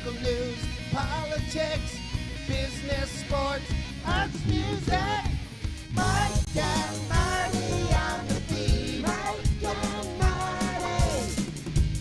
local news, politics, business, sports, arts, music. Mike and Marty on the beat. Mike and Marty.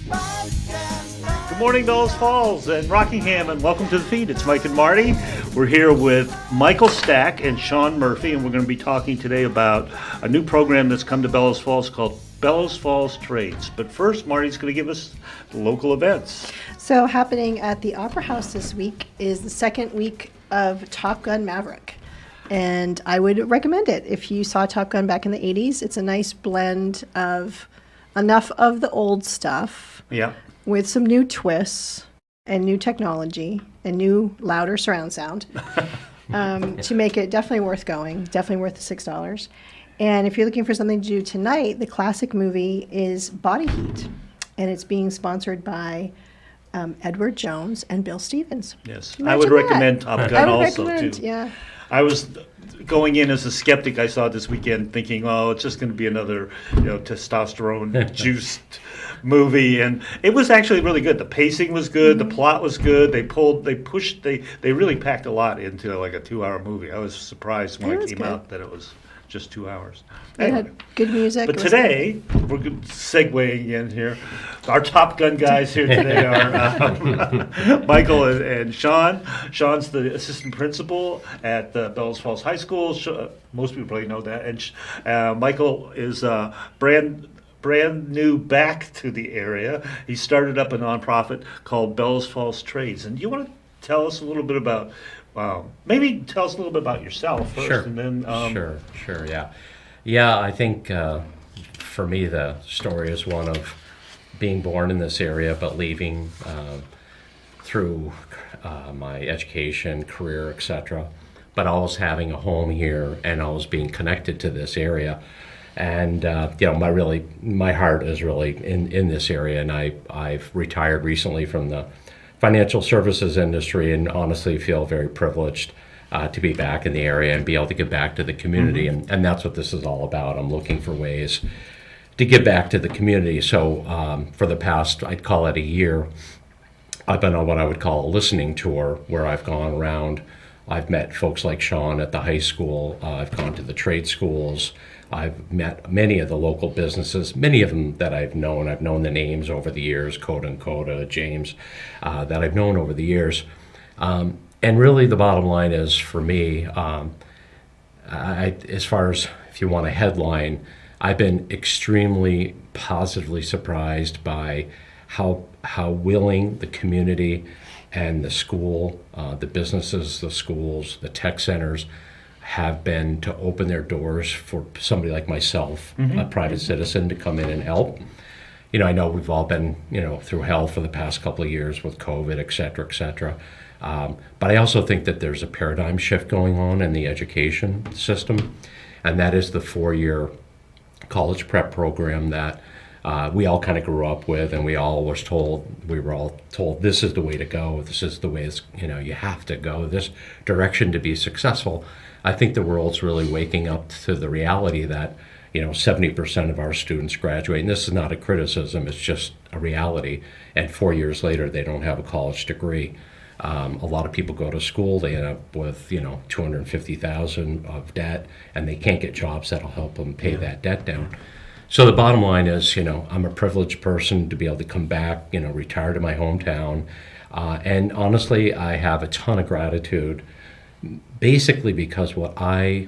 Mike and Marty. Good morning, Bellows Falls and Rockingham, and welcome to the feed. It's Mike and Marty. We're here with Michael Stack and Sean Murphy, and we're going to be talking today about a new program that's come to Bellows Falls called Bellows Falls Trades. But first, Marty's going to give us the local events. So happening at the Opera House this week is the second week of Top Gun Maverick. And I would recommend it. If you saw Top Gun back in the 80s, it's a nice blend of enough of the old stuff Yeah. with some new twists and new technology and new louder surround sound to make it definitely worth going, definitely worth the $6. And if you're looking for something to do tonight, the classic movie is Body Heat. And it's being sponsored by Edward Jones and Bill Stevens. Yes. Imagine I would that. recommend Top Gun I would also, recommend, too. yeah. I was going in as a skeptic. I saw it this weekend thinking, oh, it's just going to be another, testosterone-juiced movie. And it was actually really good. The pacing was good. The plot was good. They really packed a lot into like a 2-hour movie. I was surprised when It it was came good. out that it was just 2 hours. It Anyway. had good music. But It was today, we're segueing in here. Our Top Gun guys here today are Michael and Sean. Sean's the assistant principal at Bellows Falls High School. Most people probably know that. And Michael is brand new back to the area. He started up a nonprofit called Bellows Falls Trades. And you want to tell us a little bit about, maybe tell us a little bit about yourself first, Sure. and then Sure, yeah. I think for me the story is one of being born in this area, but leaving through my education, career, etc. But always having a home here and always being connected to this area. And my heart is really in this area, and I've retired recently from the financial services industry, and honestly feel very privileged to be back in the area and be able to give back to the community. And that's what this is all about. I'm looking for ways to give back to the community. So for the past, I'd call it a year, I've been on what I would call a listening tour, where I've gone around. I've met folks like Sean at the high school. I've gone to the trade schools. I've met many of the local businesses, many of them that I've known. I've known the names over the years, Coda, James, that I've known over the years. And really the bottom line is, for me, as far as if you want a headline, I've been extremely positively surprised by how willing the community and the school, the businesses, the schools, the tech centers have been to open their doors for somebody like myself, a private citizen, to come in and help. I know we've all been, through hell for the past couple of years with COVID, et cetera. But I also think that there's a paradigm shift going on in the education system, and that is the 4-year college prep program that we all kind of grew up with, and we were all told this is the way to go. This is the way you have to go this direction to be successful. I think the world's really waking up to the reality that 70% of our students graduate, and this is not a criticism, it's just a reality, and 4 years later they don't have a college degree. A lot of people go to school, they end up with $250,000 of debt, and they can't get jobs that'll help them pay that debt down. So the bottom line is, I'm a privileged person to be able to come back, retire to my hometown, and honestly, I have a ton of gratitude, basically because what I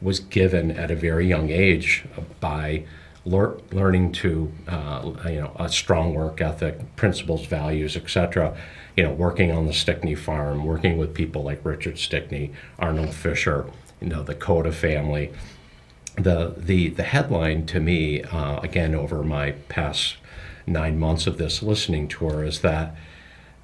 was given at a very young age by learning to, a strong work ethic, principles, values, etc. Working on the Stickney farm, working with people like Richard Stickney, Arnold Fisher, the Coda family. The headline to me, again, over my past 9 months of this listening tour, is that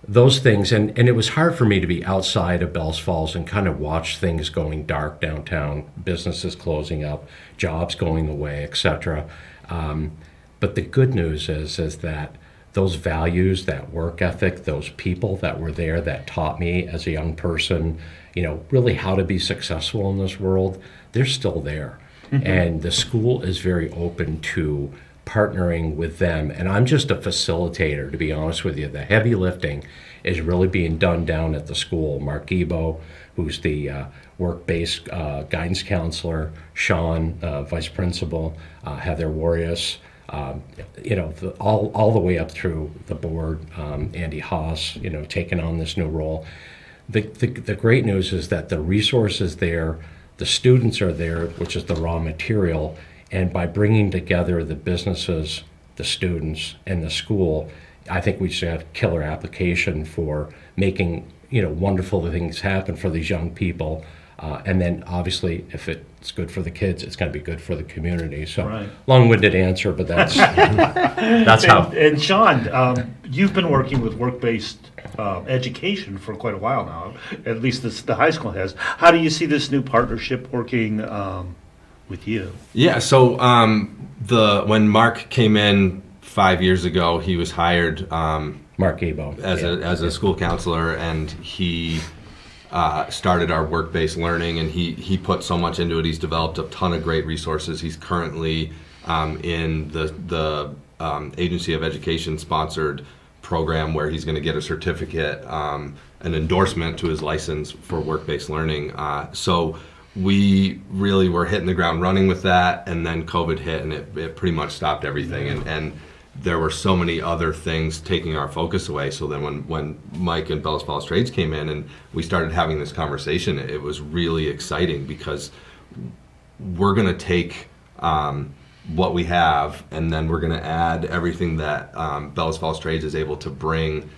those things, and it was hard for me to be outside of Bellows Falls and kind of watch things going dark downtown, businesses closing up, jobs going away, etc. But the good news is that those values, that work ethic, those people that were there that taught me as a young person, really how to be successful in this world, they're still there. And the school is very open to partnering with them. And I'm just a facilitator, to be honest with you. The heavy lifting is really being done down at the school. Mark Ebo, who's the work-based guidance counselor, Sean, vice principal, Heather Warrius, all the way up through the board, Andy Haas, taking on this new role. The great news is that the resources there, the students are there, which is the raw material, and by bringing together the businesses, the students, and the school, I think we should have a killer application for making wonderful things happen for these young people. And then obviously, if it's good for the kids, it's going to be good for the community. So, Right. Long-winded answer, but that's that's how. And Sean, you've been working with work-based education for quite a while now. At least the high school has. How do you see this new partnership working with you? Yeah, so when Mark came in 5 years ago, he was hired Mark Ebo. as a school counselor, and he started our work-based learning, and he put so much into it. He's developed a ton of great resources. He's currently in the Agency of Education sponsored program where he's going to get a certificate, an endorsement to his license for work-based learning. So we really were hitting the ground running with that, and then COVID hit, and it pretty much stopped everything. And there were so many other things taking our focus away. So then when Mike and Bellows Falls Trades came in and we started having this conversation, it was really exciting because we're going to take what we have, and then we're going to add everything that Bellows Falls Trades is able to bring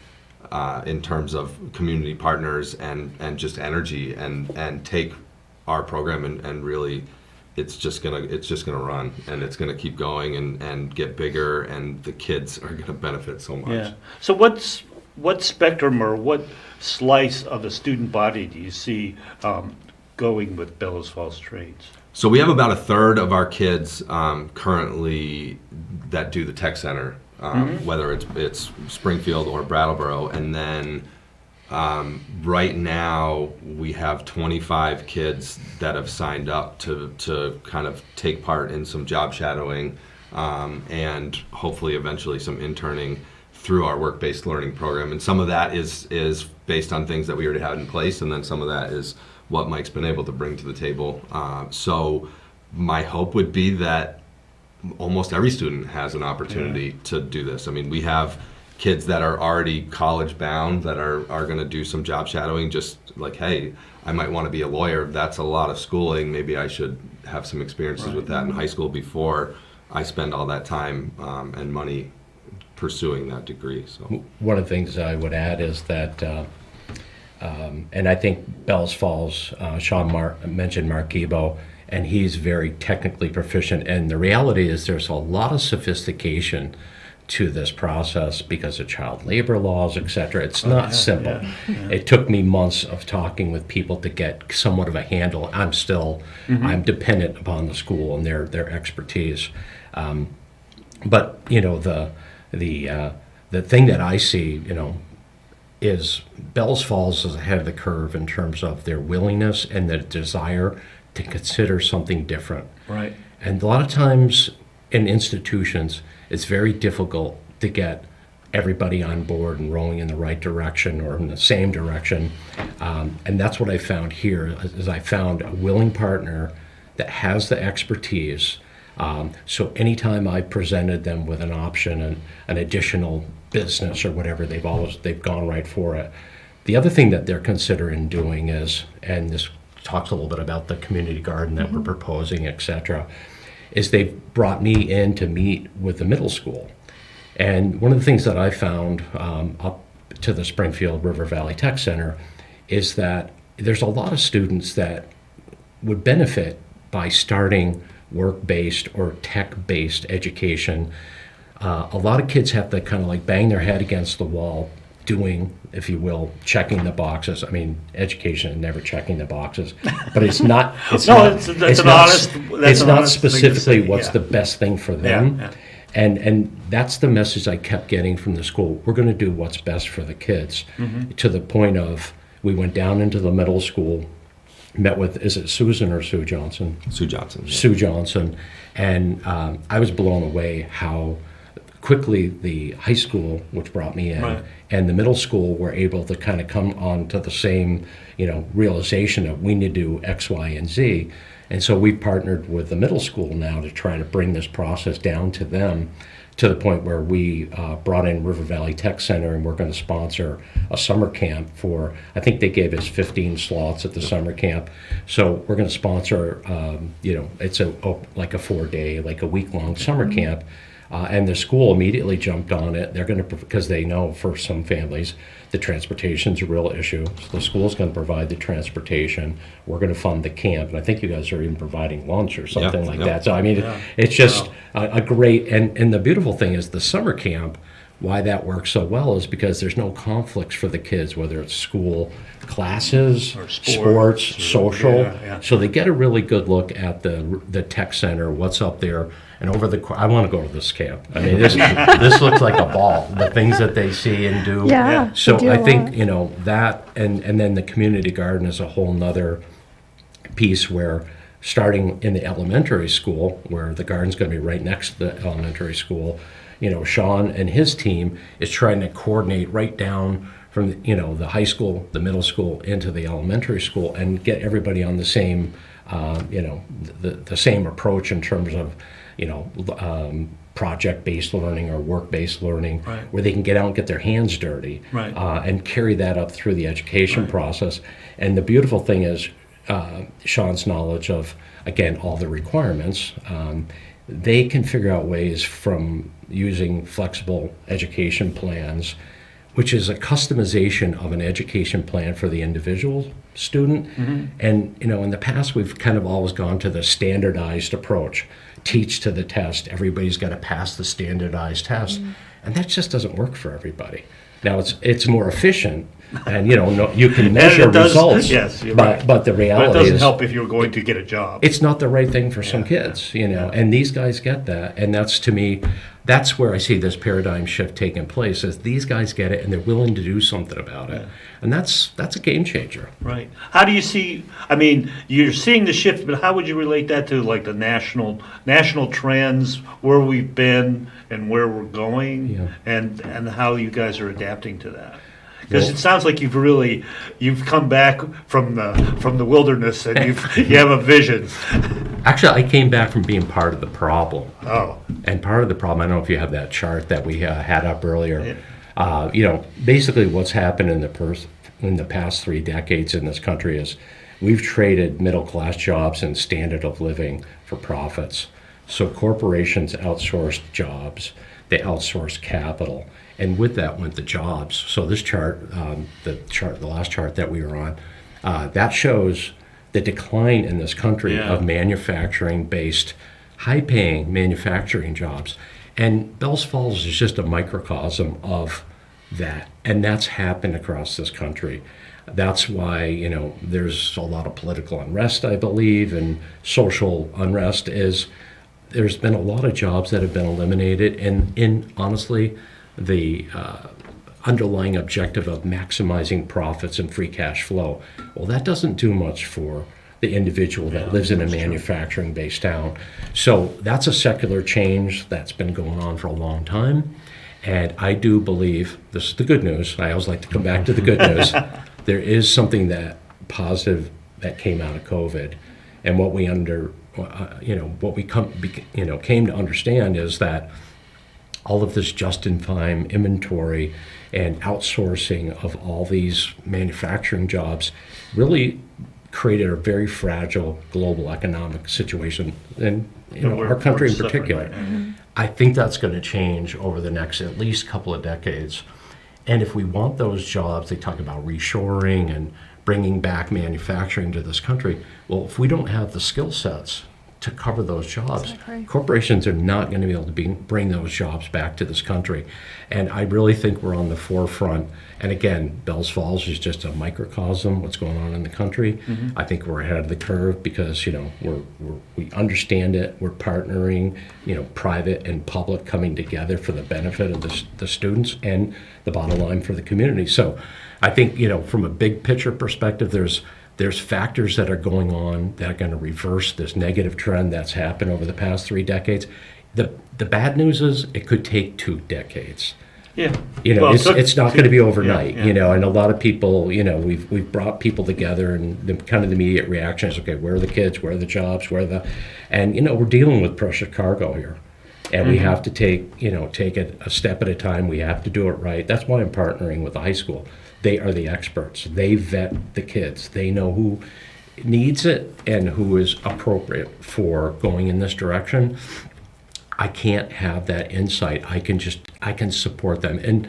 in terms of community partners and just energy, and take our program and really it's just gonna run, and it's gonna keep going and get bigger, and the kids are gonna benefit so much. Yeah. So what spectrum or what slice of the student body do you see going with Bellows Falls Trades? So we have about a third of our kids currently that do the tech center, whether it's Springfield or Brattleboro, and then right now we have 25 kids that have signed up to kind of take part in some job shadowing and hopefully eventually some interning through our work-based learning program. And some of that is based on things that we already had in place, and then some of that is what Mike's been able to bring to the table. So my hope would be that almost every student has an opportunity to do this. I mean, we have kids that are already college bound that are going to do some job shadowing, just like, hey, I might want to be a lawyer. That's a lot of schooling. Maybe I should have some experiences with that in high school before I spend all that time and money pursuing that degree. So One of the things I would add is that, and I think Bellows Falls, Sean mentioned Mark Ebo, and he's very technically proficient. And the reality is there's a lot of sophistication to this process because of child labor laws, etc. It's not simple. It took me months of talking with people to get somewhat of a handle. I'm dependent upon the school and their expertise. But the thing that I see, is Bellows Falls is ahead of the curve in terms of their willingness and the desire to consider something different. Right. And a lot of times in institutions, it's very difficult to get everybody on board and rowing in the right direction or in the same direction. And that's what I found here, is I found a willing partner that has the expertise. So anytime I presented them with an option and an additional business or whatever, they've gone right for it. The other thing that they're considering doing is, and this talks a little bit about the community garden that we're proposing, etc., is they've brought me in to meet with the middle school. And one of the things that I found up to the Springfield River Valley Tech Center is that there's a lot of students that would benefit by starting work-based or tech-based education. A lot of kids have to kind of like bang their head against the wall doing, if you will, checking the boxes. I mean, education is never checking the boxes, but it's not. It's not specifically what's the best thing for them. Yeah. And that's the message I kept getting from the school. We're going to do what's best for the kids, to the point of we went down into the middle school met with, is it Susan or Sue Johnson? Sue Johnson. Yeah. Sue Johnson, and I was blown away how quickly the high school, which brought me in, Right. and the middle school were able to kind of come on to the same, realization of we need to do X, Y, and Z. And so we've partnered with the middle school now to try to bring this process down to them, to the point where we brought in River Valley Tech Center, and we're going to sponsor a summer camp for, I think they gave us 15 slots at the summer camp. So we're going to sponsor, it's like a 4-day, like a week-long summer camp. And the school immediately jumped on it. They're going to, because they know for some families, the transportation's a real issue. So the school's going to provide the transportation. We're going to fund the camp. And I think you guys are even providing lunch or something like that. So, I mean, it's just a great, and the beautiful thing is the summer camp, why that works so well is because there's no conflicts for the kids, whether it's school, classes, Or sports, sports, social. yeah. So they get a really good look at the tech center, what's up there. And I want to go to this camp. I mean, this looks like a ball, the things that they see and do. Yeah. So they do I a think, lot. that, and then the community garden is a whole nother piece where, starting in the elementary school, where the garden's going to be right next to the elementary school, Sean and his team is trying to coordinate right down from, the high school, the middle school, into the elementary school, and get everybody on the same, the same approach in terms of, project-based learning or work-based learning, Right. where they can get out and get their hands dirty, Right. and carry that up through the education process. And the beautiful thing is, Sean's knowledge of, again, all the requirements, they can figure out ways from using flexible education plans, which is a customization of an education plan for the individual student. And, in the past, we've kind of always gone to the standardized approach. Teach to the test. Everybody's got to pass the standardized test. And that just doesn't work for everybody. Now, it's more efficient, and, you can measure it does- results. yes, you're but, right. but the But reality it doesn't is, help if you're going to get a job. it's not the right thing for some kids, and these guys get that. And that's, to me, that's where I see this paradigm shift taking place, is these guys get it and they're willing to do something about it. And that's a game changer. Right. How do you see, I mean, you're seeing the shift, but how would you relate that to like the national trends, where we've been and where we're going, Yeah. and how you guys are adapting to that? Because Well- it sounds like you've come back from the wilderness, and you have a vision. Actually, I came back from being part of the problem. Oh, And part of the problem, I don't know if you have that chart that we had up earlier. Basically what's happened in the past 3 decades in this country is we've traded middle-class jobs and standard of living for profits. So corporations outsourced jobs, they outsourced capital, and with that went the jobs. So this chart, the last chart that we were on, that shows the decline in this country Yeah. of manufacturing-based, high-paying manufacturing jobs. And Bellows Falls is just a microcosm of that, and that's happened across this country. That's why, there's a lot of political unrest, I believe, and social unrest is there's been a lot of jobs that have been eliminated, and in honestly, the underlying objective of maximizing profits and free cash flow. Well, that doesn't do much for the individual that lives in a manufacturing-based town. So that's a secular change that's been going on for a long time. And I do believe, this is the good news, I always like to come back to the good news, there is something that positive that came out of COVID. And what we came to understand is that all of this just-in-time inventory and outsourcing of all these manufacturing jobs really created a very fragile global economic situation in our country in particular. I think that's going to change over the next at least couple of decades. And if we want those jobs, they talk about reshoring and bringing back manufacturing to this country. Well, if we don't have the skill sets to cover those jobs, Exactly. corporations are not going to be able to bring those jobs back to this country. And I really think we're on the forefront. And again, Bellows Falls is just a microcosm what's going on in the country. I think we're ahead of the curve because we understand it. We're partnering, private and public coming together for the benefit of the students and the bottom line for the community. So I think from a big picture perspective, there's there's factors that are going on that are going to reverse this negative trend that's happened over the past 3 decades. The bad news is it could take 2 decades. Yeah. You know, Well, it's not going to be overnight. Yeah. You know, and a lot of people, you know, we've brought people together, and the kind of the immediate reaction is, okay, where are the kids? Where are the jobs? And you know, we're dealing with precious cargo here, and we have to take it a step at a time. We have to do it right. That's why I'm partnering with the high school. They are the experts. They vet the kids. They know who needs it and who is appropriate for going in this direction. I can't have that insight. I can support them. And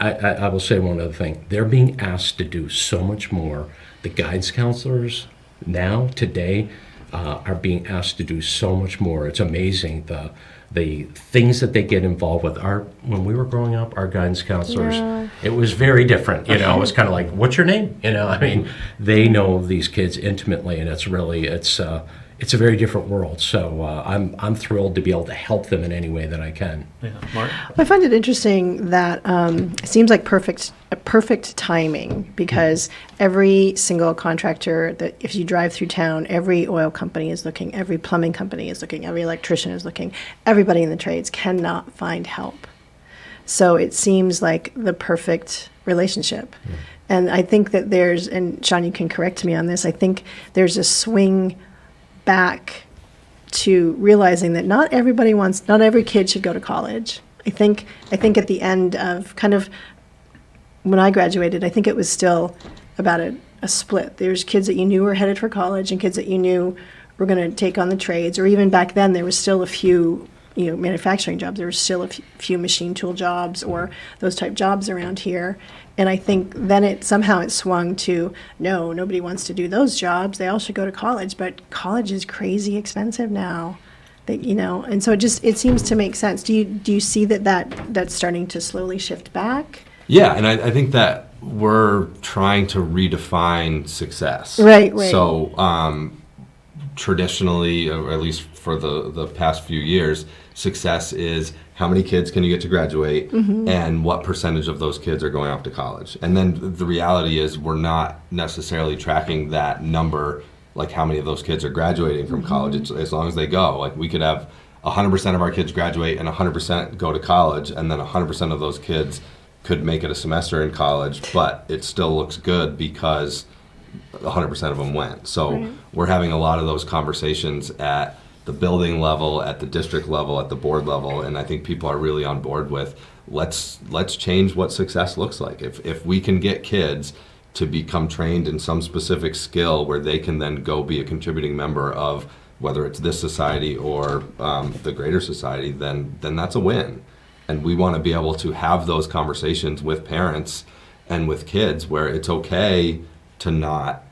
I will say one other thing. They're being asked to do so much more. The guidance counselors now, today, are being asked to do so much more. It's amazing the things that they get involved with. When we were growing up, our guidance counselors, it was very different. You know, it was kind of like, what's your name? You know, I mean, they know these kids intimately, and it's a very different world. So I'm thrilled to be able to help them in any way that I can. Yeah. Mark? I find it interesting that it seems like perfect timing, because every single contractor that, if you drive through town, every oil company is looking, every plumbing company is looking, every electrician is looking, everybody in the trades cannot find help. So it seems like the perfect relationship. And I think that and Sean, you can correct me on this, I think there's a swing back to realizing that not every kid should go to college. I think at the end of kind of when I graduated, I think it was still about a split. There's kids that you knew were headed for college and kids that you knew were going to take on the trades, or even back then there was still a few, you know, manufacturing jobs. There was still a few machine tool jobs or those type jobs around here. And I think then it swung to, no, nobody wants to do those jobs. They all should go to college, but college is crazy expensive now. You know, and so it seems to make sense. Do you see that's starting to slowly shift back? Yeah, and I think that we're trying to redefine success. Right. So traditionally, or at least for the past few years, success is how many kids can you get to graduate, and what percentage of those kids are going off to college. And then the reality is we're not necessarily tracking that number, like how many of those kids are graduating from college. As long as they go. Like, we could have 100% of our kids graduate and 100% go to college, and then 100% of those kids could make it a semester in college, but it still looks good because 100% of them went. So we're having a lot of those conversations at the building level, at the district level, at the board level, and I think people are really on board with let's change what success looks like. If we can get kids to become trained in some specific skill where they can then go be a contributing member of whether it's this society or the greater society, then that's a win. And we want to be able to have those conversations with parents and with kids where it's okay to not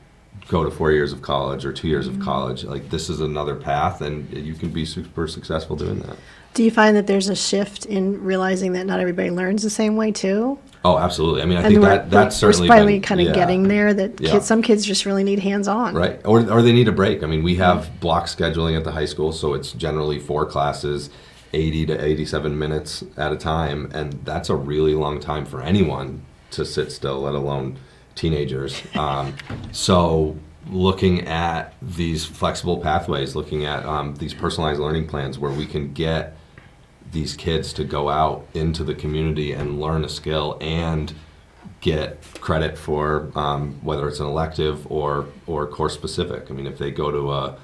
go to 4 years of college or 2 years of college. Like, this is another path, and you can be super successful doing that. Do you find that there's a shift in realizing that not everybody learns the same way too? Oh, absolutely. I mean, I think that's certainly we're finally been, kind of getting there. That some kids just really need hands-on. Right, or they need a break. I mean, we have block scheduling at the high school, so it's generally 4 classes, 80 to 87 minutes at a time, and that's a really long time for anyone to sit still, let alone teenagers. So looking at these flexible pathways, looking at these personalized learning plans where we can get these kids to go out into the community and learn a skill and get credit for whether it's an elective or course specific. I mean, if they go to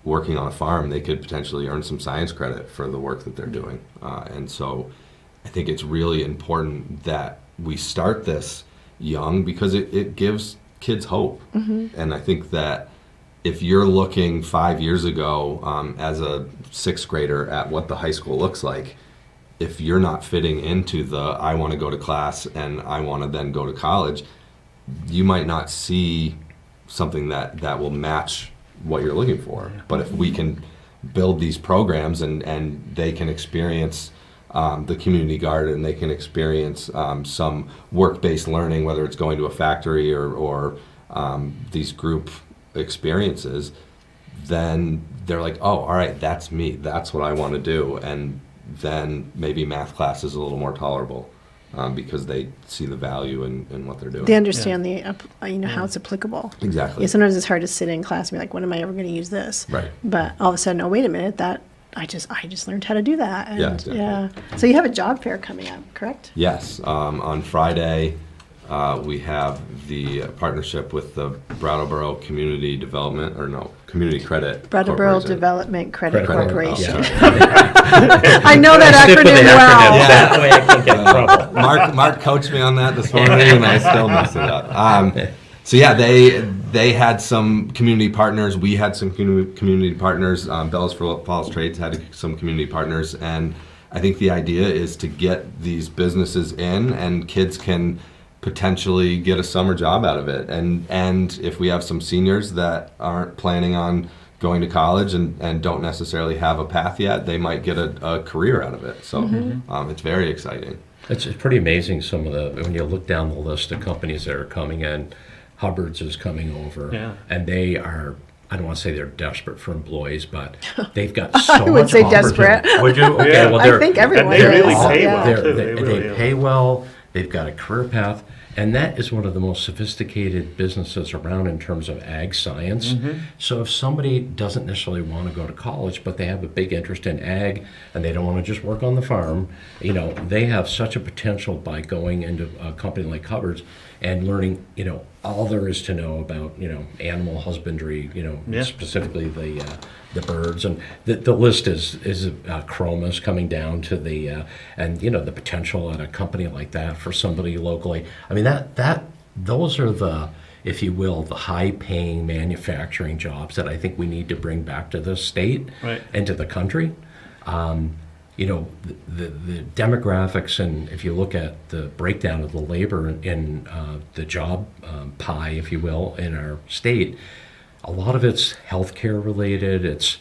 working on a farm, they could potentially earn some science credit for the work that they're doing. And so I think it's really important that we start this young because it gives kids hope. And I think that if you're looking 5 years ago as a 6th grader at what the high school looks like, if you're not fitting into the I want to go to class and I want to then go to college, you might not see something that will match what you're looking for. But if we can build these programs and they can experience the community garden, they can experience some work-based learning, whether it's going to a factory or these group experiences, then they're like, oh, all right, that's me. That's what I want to do. And then maybe math class is a little more tolerable. because they see the value in what they're doing. They understand how it's applicable. Exactly. Yeah, sometimes it's hard to sit in class and be like, when am I ever going to use this? Right. But all of a sudden, oh, wait a minute, I just learned how to do that. And, Yeah, exactly. So you have a job fair coming up, correct? Yes, on Friday, we have the partnership with the Brattleboro Community Development, Community Credit Brattleboro Corporation. Development Credit Credit Corporation. Yeah. I know that Stick with the acronym well. acronym. That way I can't get in trouble. Mark coached me on that this morning, and I still messed it up. So yeah, they had some community partners. We had some community partners. Bellows Falls Trades had some community partners, and I think the idea is to get these businesses in, and kids can potentially get a summer job out of it. And if we have some seniors that aren't planning on going to college and don't necessarily have a path yet, they might get a career out of it. So it's very exciting. It's pretty amazing when you look down the list of companies that are coming in. Hubbard's is coming over, and they are, I don't want to say they're desperate for employees, but they've got so much I would say opportunity. desperate. Would you? Okay, Yeah. well, I think everyone And they really is. pay Yeah. well, too. They really They do. pay well. They've got a career path, and that is one of the most sophisticated businesses around in terms of ag science. So if somebody doesn't necessarily want to go to college, but they have a big interest in ag and they don't want to just work on the farm, they have such a potential by going into a company like Hubbard's and learning, all there is to know about, animal husbandry, Yeah. specifically the birds, and the list is chromas coming down to the the potential at a company like that for somebody locally. I mean those are the, if you will, the high-paying manufacturing jobs that I think we need to bring back to the state Right. and to the country. The demographics, and if you look at the breakdown of the labor in the job pie, if you will, in our state, a lot of it's healthcare related. It's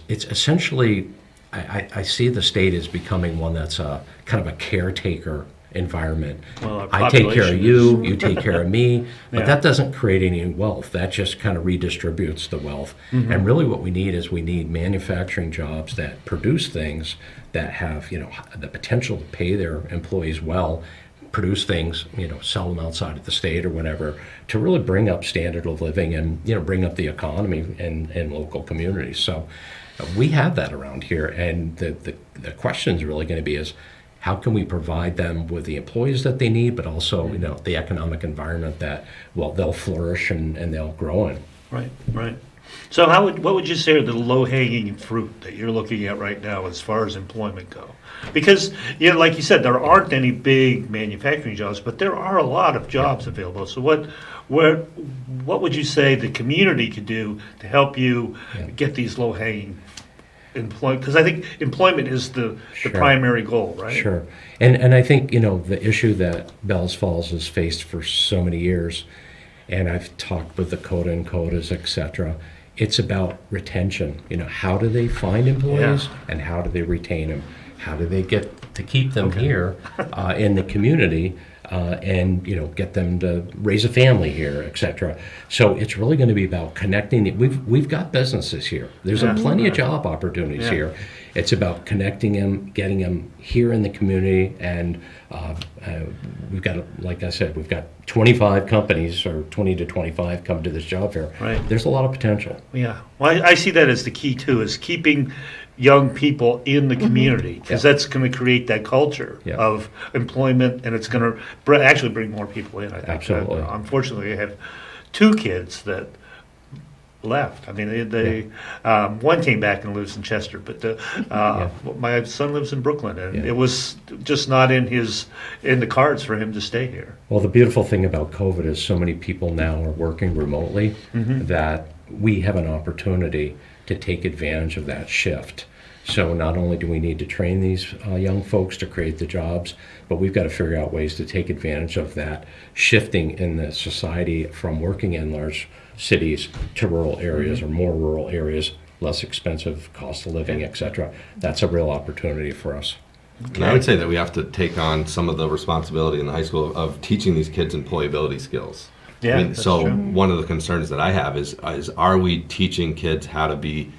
essentially, I see the state as becoming one that's a kind of a caretaker environment. Well, our I take care of population you, is- you take care of me, but Yeah. that doesn't create any wealth. That just kind of redistributes the wealth. And really what we need manufacturing jobs that produce things that have, the potential to pay their employees well, produce things, sell them outside of the state or whatever, to really bring up standard of living and, bring up the economy in local communities. So we have that around here. And the question is really going to be is, how can we provide them with the employees that they need, but also, the economic environment that, they'll flourish and they'll grow in. Right. So what would you say are the low-hanging fruit that you're looking at right now as far as employment go? Because, like you said, there aren't any big manufacturing jobs, but there are a lot of jobs available. So what would you say the community could do to help you get these low-hanging employment? Because I think employment is the Sure. primary goal, right? Sure. And I think, the issue that Bellows Falls has faced for so many years, and I've talked with the CODA and CODAs, et cetera, it's about retention. How do they find employees and how do they retain them? How do they get to keep them here in the community and get them to raise a family here, et cetera. So it's really going to be about connecting. We've got businesses here. There's plenty of job opportunities here. It's about connecting them, getting them here in the community, and we've got, like I said, we've got 25 companies, or 20 to 25 come to this job fair. Right. There's a lot of potential. Yeah. Well, I see that as the key too, is keeping young people in the community, because that's going to create that culture of employment, and it's going to actually bring more people in, I think. Absolutely. Unfortunately, I have two kids that left. I mean, they one came back and lives in Chester, but my son lives in Brooklyn, and it was just not in the cards for him to stay here. Well, the beautiful thing about COVID is so many people now are working remotely that we have an opportunity to take advantage of that shift. So not only do we need to train these young folks to create the jobs, but we've got to figure out ways to take advantage of that shifting in the society from working in large cities to rural areas or more rural areas, less expensive cost of living, et cetera. That's a real opportunity for us. And I would say that we have to take on some of the responsibility in the high school of teaching these kids employability skills. Yeah, that's so true. one of the concerns that I have is are we teaching kids how to be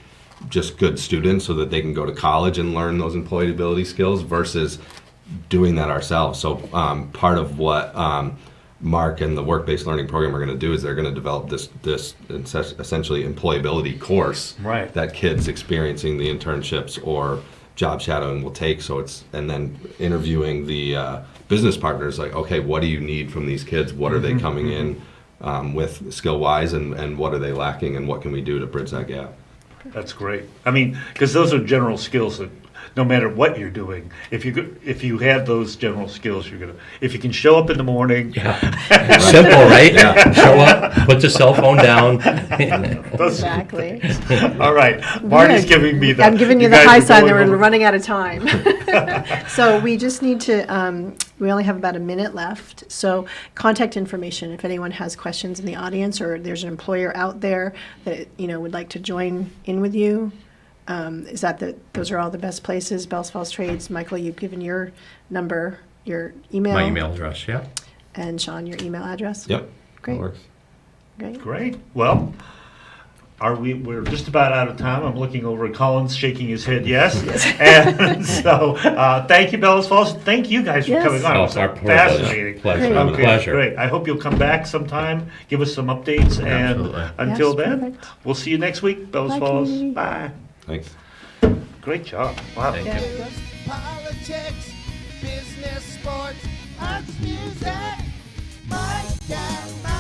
just good students so that they can go to college and learn those employability skills versus doing that ourselves. So part of what Mark and the work-based learning program are going to do is they're going to develop this essentially employability course Right. that kids experiencing the internships or job shadowing will take. So and then interviewing the business partners, like, okay, what do you need from these kids? What are they coming in with skill-wise, and what are they lacking, and what can we do to bridge that gap? That's great. I mean, because those are general skills that no matter what you're doing, if you have those general skills, if you can show up in the morning. Yeah. Simple, right? Yeah. Show up, put the cell phone down. Exactly. All right, Marty's Good. giving me the. I'm giving you the guys high are sign that going we're over- running out of time. So we just need to, we only have about a minute left. So contact information, if anyone has questions in the audience, or there's an employer out there that, would like to join in with you. Those are all the best places, Bellows Falls Trades. Michael, you've given your number, your email. My email address, yeah. And Sean, your email address. Yep. Great. That works. Great. Great. Well, we're just about out of time. I'm looking over at Collins shaking his head yes. And so thank you, Bellows Falls. Thank you guys for Yes. coming on. It was our pleasure. fascinating. Pleasure. Great. Okay, Pleasure. great. I hope you'll come back sometime, give us some updates, Absolutely. and until Yes, then, perfect. we'll see you next week, Bellows Bye, Falls. community. Bye. Thanks. Great job. Wow. Thank Yeah. you. Politics, business, sports, arts, music. Mike and Mike.